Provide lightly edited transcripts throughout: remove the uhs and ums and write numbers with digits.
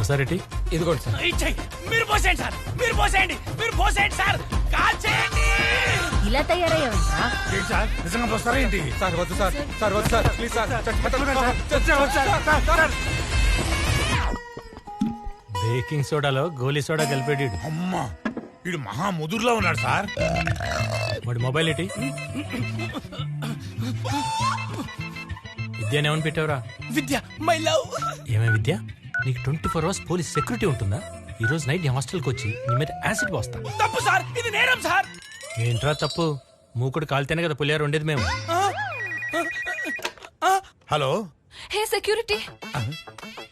ఒకసారి ఇదిగోండి సార్. మీరు పోసేయండి సార్, మీరు పోసేయండి, మీరు పోసేయండి సార్, కాల్ చేయండి. ఇలా తయారయ్యావంటా? ఏంటి సార్, నిజంగా పోస్తారా ఏంటి? సార్ వద్దు సార్, సార్ వద్దు సార్, ప్లీజ్ సార్. బేకింగ్ సోడాలో గోలీ సోడా కలిపేడు. అమ్మా, వీడు మహా ముదురులో ఉన్నాడు సార్. వాడి మొబైల్ ఏంటి? విద్య ఏమని పెట్టావురా? విద్య మై లవ్. ఏమే విద్య, నీకు 24 hours పోలీస్ సెక్యూరిటీ ఉంటుందా? ఈ రోజు నైట్ నీ హాస్టల్కి వచ్చి నీ మీద యాసిడ్ పోస్తా. తప్పు సార్, ఇది నేరం సార్. ఏంట్రా తప్పు? మూకుడు కాలితేనే కదా పులియారు ఉండేది మేము. Hello, hey security.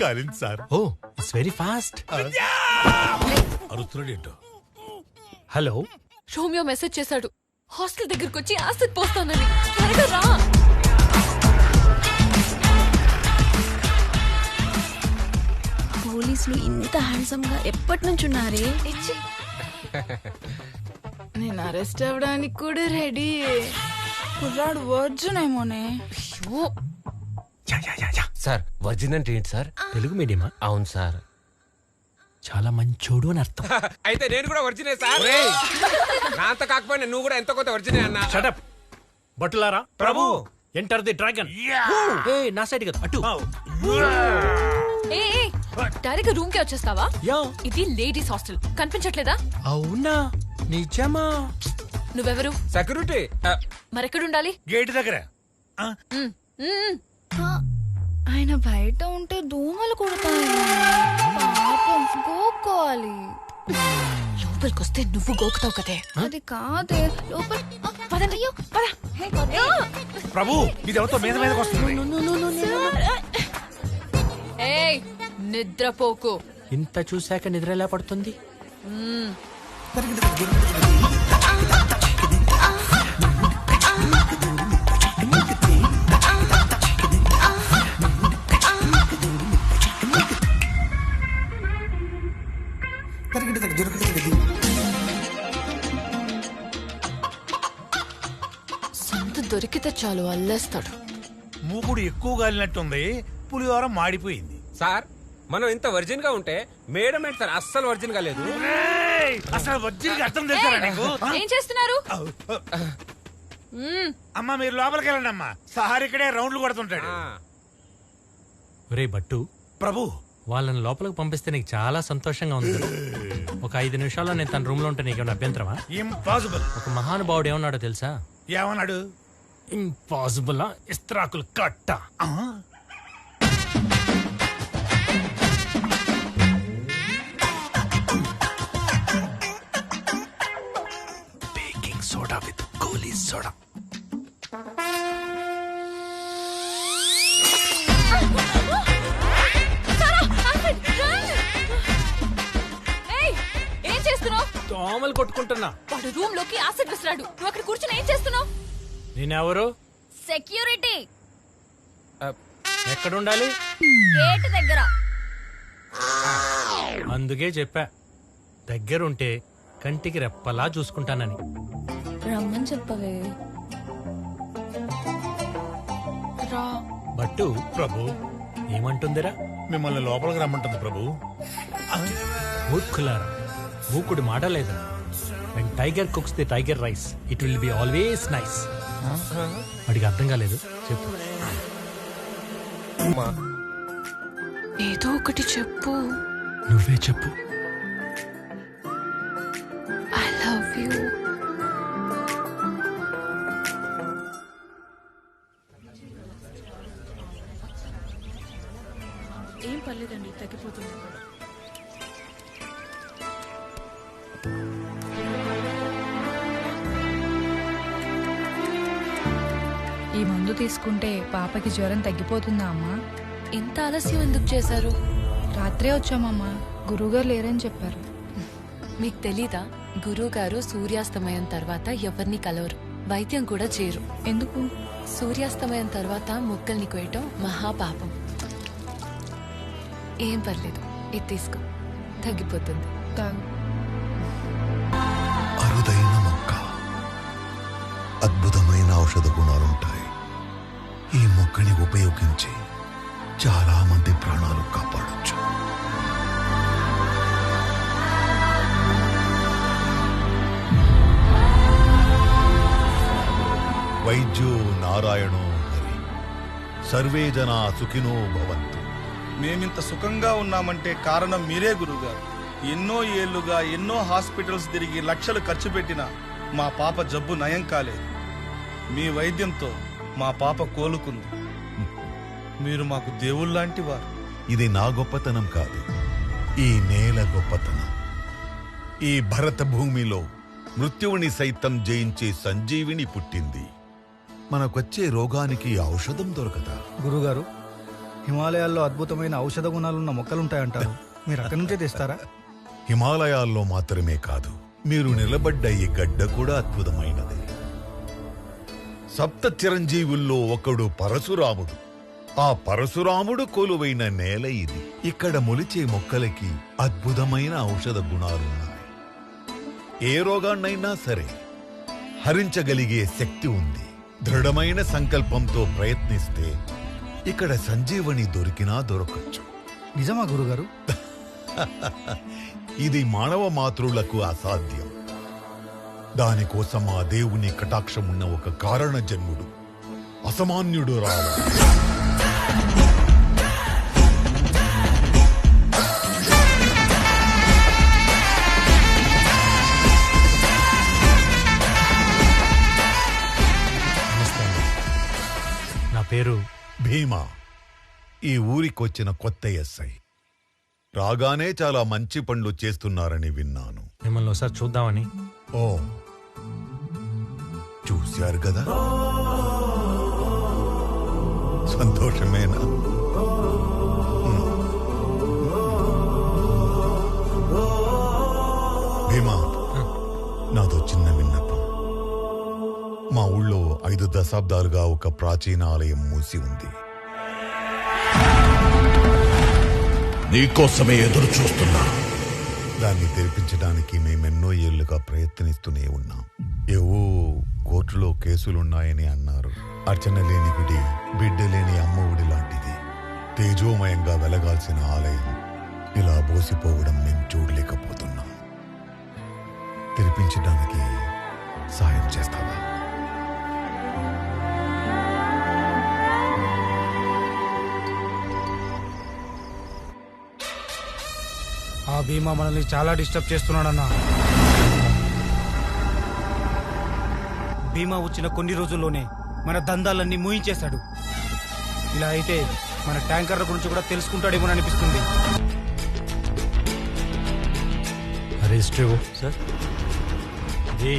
కాలింది sir. Oh it's very fast. అరుస్తున్నాడు ఏంటో. హలో, రోమియో మెసేజ్ చేశాడు, హాస్టల్ దగ్గరకు వచ్చి యాసిడ్ పోస్తానని. త్వరగా రా. పోలీసులు ఇంత హ్యాండ్సమ్ గా ఎప్పటి నుంచి ఉన్నారే? నేను అరెస్ట్ అవ్వడానికి కూడా రెడీ. కుర్రాడు వర్జున్ ఏమోనే. సార్ వర్జిన్ అంటే ఏంటి సార్? తెలుగు మీడియమా? అవును సార్. చాలా మంచోడు అని అర్థం. అయితే నేను కూడా వర్జినే సార్. నా అంత కాకపోయినా నువ్వు కూడా ఎంతో కొంత వర్జినే అన్నా. షటప్ బట్టులారా. Prabhu enter the dragon. ఏ నా సైడ్ కదా, అటు. ఏ డైరెక్ట్ రూమ్ కి వచ్చేస్తావా? యా. ఇది లేడీస్ హాస్టల్, కనిపించట్లేదా? అవునా, నిజమా? నువ్వెవరు? సెక్యూరిటీ. మరెక్కడుండాలి? గేట్ దగ్గర. ఆయన బయట ఉంటే దోమలు కుడతాయి. పాపం గోక్కోవాలి. లోపలికొస్తే నువ్వు గోకుతావు కదే. అది కాదే లోపల. పదండి, పద. ప్రభు, ఇది ఎవరితో మీద మీదకి వస్తుంది. ఏయ్ నిద్రపోకు. ఇంత చూశాక నిద్ర ఎలా పడుతుంది? సంత దొరికితే చాలు అల్లేస్తాడు. మూకుడు ఎక్కువ గాలినట్టుంది, పులిహోర మాడిపోయింది. సార్ మనం ఇంత వర్జిన్ గా ఉంటే మేడం ఏంటి సార్ అస్సలు వర్జిన్ గా లేదు. అసలు వజ్జీకి అర్థం చేశారా నీకు? ఏం చేస్తున్నారు? అమ్మా మీరు లోపలికి వెళ్ళండి అమ్మా, సహార్ ఇక్కడే రౌండ్లు కొడుతుంటాడు. ఒరే బట్టు, ప్రభు వాళ్ళని లోపలికి పంపిస్తే నీకు చాలా సంతోషంగా ఉంది కదా. ఒక 5 నిమిషాల్లో నేను తన రూమ్ లో ఉంటే నీకేమైనా అభ్యంతరమా? ఇంపాసిబుల్. ఒక మహానుభావుడు ఏమన్నాడో తెలుసా? ఏమన్నాడు? ఇంపాసిబుల్ ఇస్త్రాకులు కట్ట. Baking soda with Goli soda. ఏం చేస్తున్నావు? దోమలు కొట్టుకుంటున్నా. వాడు రూమ్ లోకి యాసిడ్ విసిరాడు, నువ్వు అక్కడ కూర్చొని ఏం చేస్తున్నావు? నేనెవరు? సెక్యూరిటీ. ఎక్కడుండాలి? గేట్ దగ్గర. అందుకే చెప్పా, దగ్గరుంటే కంటికి రెప్పలా చూసుకుంటానని. రమ్మని చెప్పవే. రా. బట్టు ప్రభు ఏమంటుందిరా? మిమ్మల్ని లోపలికి రమ్మంటుంది ప్రభు. మూర్ఖులారా, మూకుడు మాటలేదా? When tiger cooks the tiger rice, it will be always nice. వాడికి అర్థం కాలేదు, చెప్పు. ఏదో ఒకటి చెప్పు. నువ్వే చెప్పు. I love you. ఏం పర్లేదండి, తగ్గిపోతుంది. ఈ మందు తీసుకుంటే పాపకి జ్వరం తగ్గిపోతుందా అమ్మా? ఇంత ఆలస్యం ఎందుకు చేశారు? రాత్రే వచ్చామమ్మా, గురువుగారు లేరని చెప్పారు. మీకు తెలీదా, గురువుగారు సూర్యాస్తమయం తర్వాత ఎవరిని కలవరు, వైద్యం కూడా చేయరు. ఎందుకు? సూర్యాస్తమయం తర్వాత మొక్కల్ని కోయటం మహాపాపం. ఏం పర్లేదు, ఇది తీసుకో, తగ్గిపోతుంది. తాగు. అరుదైన మొక్క, అద్భుతమైన ఔషధ గుణాలుంటాయి. ఈ మొక్కని ఉపయోగించి చాలా మంది ప్రాణాలు కాపాడొచ్చు. నారాయణో హరి. సర్వే జనా సుఖినో భవంతు. మేమింత సుఖంగా ఉన్నామంటే కారణం మీరే గురువుగారు. ఎన్నో ఏళ్లుగా ఎన్నో హాస్పిటల్స్ తిరిగి లక్షలు ఖర్చు పెట్టినా మా పాప జబ్బు నయం కాలేదు. మీ వైద్యంతో మా పాప కోలుకుంది. మీరు మాకు దేవుళ్ళలాంటి వారు. ఇది నా గొప్పతనం కాదు, ఈ నేల గొప్పతనం. ఈ భరత భూమిలో మృత్యువుని సైతం జయించే సంజీవిని పుట్టింది. మనకొచ్చే రోగానికి ఔషధం దొరకదా? గురుగారు, హిమాలయాల్లో అద్భుతమైన ఔషధ గుణాలున్న మొక్కలుంటాయంటారు. మీరు అక్కడి నుంచే తెస్తారా? హిమాలయాల్లో మాత్రమే కాదు, మీరు నిలబడ్డ ఈ గడ్డ కూడా అద్భుతమైనదే. సప్త చిరంజీవుల్లో ఒకడు పరశురాముడు. ఆ పరశురాముడు కొలువైన నేల ఇది. ఇక్కడ మొలిచే మొక్కలకి అద్భుతమైన ఔషధ గుణాలున్నాయి. ఏ రోగాన్నైనా సరే హరించగలిగే శక్తి ఉంది. దృఢమైన సంకల్పంతో ప్రయత్నిస్తే ఇక్కడ సంజీవని దొరికినా దొరకచ్చు. నిజమా గురుగారు? ఇది మానవ మాతృలకు అసాధ్యం. దానికోసం ఆ దేవుని కటాక్షం ఉన్న ఒక కారణ జన్ముడు, అసామాన్యుడు రావాలి. నమస్తే అండి. నా పేరు భీమా, ఈ ఊరికొచ్చిన కొత్త ఎస్ఐ. రాగానే చాలా మంచి పనులు చేస్తున్నారని విన్నాను. మిమ్మల్ని ఒకసారి చూద్దామని. ఓ, చూశారు కదా, సంతోషమేనా? భీమా, నాదో చిన్న విన్నపం. మా ఊళ్ళో 5 దశాబ్దాలుగా ఒక ప్రాచీన ఆలయం మూసి ఉంది. నీకోసమే ఎదురు చూస్తున్నా. దాన్ని తెరిపించడానికి మేమెన్నో ఏళ్లుగా ప్రయత్నిస్తూనే ఉన్నాం. ఏవో కోర్టులో కేసులున్నాయని అన్నారు. అర్చన లేని గుడి, బిడ్డ లేని అమ్మ ఒడి లాంటిది. తేజోమయంగా వెలగాల్సిన ఆలయం ఇలా బోసిపోవడం మేము చూడలేకపోతున్నాం. తెరిపించడానికి సాయం చేస్తావా? ఆ భీమా మనల్ని చాలా డిస్టర్బ్ చేస్తున్నాడన్నా. భీమా వచ్చిన కొన్ని రోజుల్లోనే మన దందాలన్నీ మూయించేశాడు. ఇలా అయితే మన ట్యాంకర్ల గురించి కూడా తెలుసుకుంటాడేమో అనిపిస్తుంది. రిజిస్టర్ ఇవ్వు. సార్ ఏ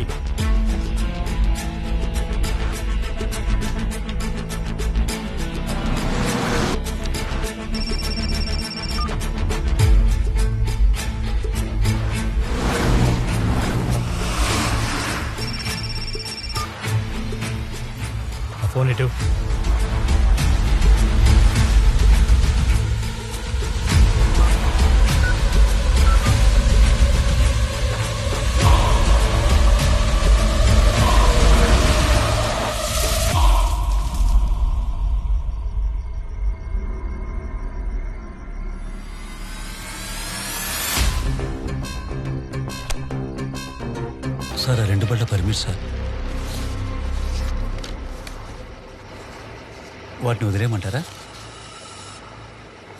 ఫోన్ ఇటు. సార్, ఆ 2 బళ్ళ పర్మిట్ సార్. వాటిని వదిలేయమంటారా?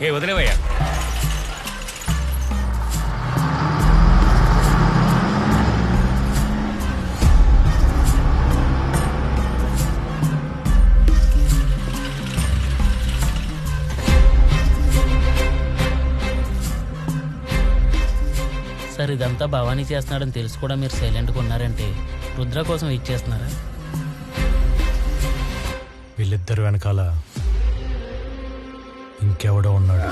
ఏ వదిలేవయ్యా. సార్, ఇదంతా భవానీ చేస్తున్నాడని తెలుసు కూడా మీరు సైలెంట్గా ఉన్నారంటే రుద్ర కోసం ఇచ్చేస్తున్నారా? వీళ్ళిద్దరు వెనకాల ఇంకెవడో ఉన్నాడు.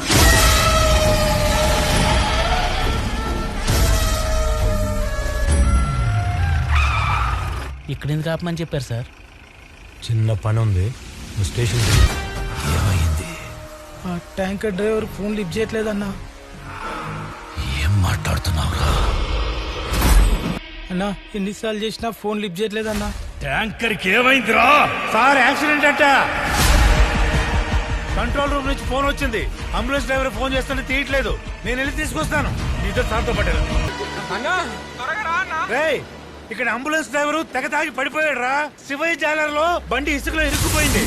ఇక్కడ ఎందుకు ఆపమని చెప్పారు సార్? చిన్న పని ఉంది, నువ్వు స్టేషన్ ఏమైంది? ఆ ట్యాంకర్ డ్రైవర్ ఫోన్ లిఫ్ట్ చేయట్లేదన్నా. ఏం మాట్లాడుతున్నావురా? అన్నా, ఎన్నిసార్లు చేసినా ఫోన్ లిఫ్ట్ చేయట్లేదన్నా. ట్యాంకర్కి ఏమైందిరా? సార్, యాక్సిడెంట్ అంట. కంట్రోల్ రూమ్ నుంచి ఫోన్ వచ్చింది. అంబులెన్స్ డ్రైవర్ ఫోన్ చేస్తుంటే తీయట్లేదు. నేను వెళ్ళి తీసుకొస్తాను. నీతో సార్తో పట్టాను. అన్నా త్వరగా రా అన్నా. రేయ్, ఇక్కడ అంబులెన్స్ డ్రైవరు తెగ తాగి పడిపోయాడు రా. శివయ్య జాలర్లో బండి ఇసుకలో ఇరుక్కుపోయింది.